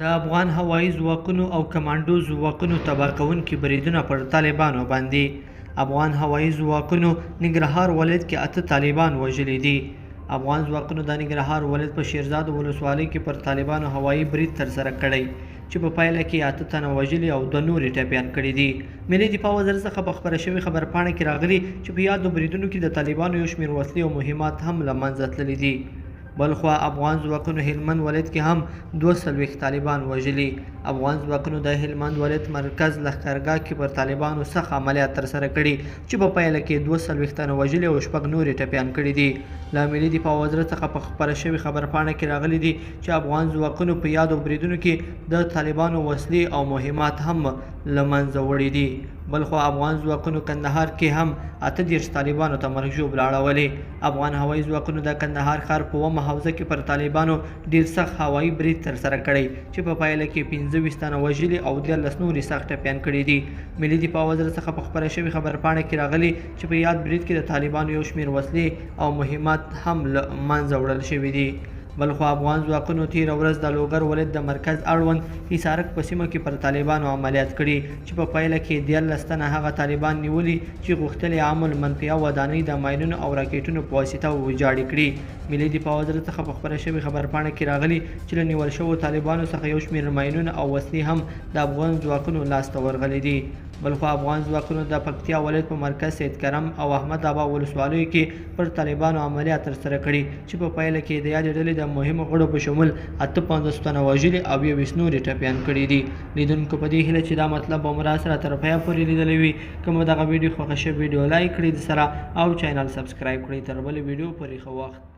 د افغان هوایي ځواکونو او کمانډو ځواکونو تباه کوونکي بریدونه پر طالبانو باندې. افغان هوایي ځواکونو ننګرهار ولایت کې 8 طالبان وژلي دي. افغان ځواکونو د ننګرهار ولایت په شیرزاد ولسوالۍ کې پر طالبانو هوایي برید ترسره کړی چې په پایله کې 8 تنه وژلي او 2 نور ټپیان کړي دي. ملي دفاع وزارت څخه په خپره شوې خبرپاڼه کې راغلي چې په یادو بریدونو کې د طالبانو یو شمېر وسلې او مهمات هم له منځه تللي دي. بلخوا افغان ځواکونو هلمند ولایت کې هم 42 طالبان وژلي. افغان ځواکونو د هلمند ولایت مرکز لښکرګاه کې پر طالبانو سخت عملیات ترسره کړي چې په پایله کې 42 تنه وژلي او 6 نورې ټپیان کړي دي. له ملي دفاع وزارت څخه په خپره شوې خبرپاڼه کې راغلي دي چې افغان ځواکونو په یادو بریدونو کې د طالبانو وسلې او مهمات هم له منځه وړي دي. بلخوا افغان ځواکونو کندهار کې هم 38 طالبانو ته مرګ ژوبله اړولې. افغان هوایي ځواکونو د کندهار ښار په اومه حوزه کې پر طالبانو ډیر سخت هوایي برید ترسره کړی چې په پایله کې 25 تنه وژلي او 13 نورې سخت ټپیان کړي دي. ملي دفاع وزارت څخه په خپره شوې خبرپاڼه کې راغلي چې په یاد برید کې د طالبانو یو شمېر وسلې او مهمات هم له منځه وړل شوي دي. بلخوا افغان ځواکونو تېره ورځ د لوګر ولایت د مرکز اړوند حصارک په سیمه کې پر طالبانو عملیات کړي چې په پایله کې 13 تنه هغه طالبان نیولي چې غوښتل یې عامل منطقه ودانۍ د ماینونو او راکېټونو په واسطه ویجاړې کړي. ملي دفاع وزارت څخه په خپره شوې خبرپاڼه کې راغلي چې له نیول شوو طالبانو څخه یو شمېر ماینونه او وسلې هم د افغان ځواکونو لاسته ورغلي دي. بلخوا افغان ځواکونو د پکتیا ولایت په مرکز سید کرم او احمد ابا ولسوالیو کې پر طالبانو عملیات ترسره کړي چې په پایله کې د یادې ډلې د مهمو غړو په شمول 58 تنه وژلي او 20 نورې ټپیان کړي دي. لیدونکو په دې هیله چې دا مطلب به مو راسره تر پایه پورې لیدلی وي. که مو دغه ویډیو خوښه شوې ویډیو لایک کړئ سره او چینل سبسکرایب کړئ. تر بلې ویډیو پورې ښه وخت.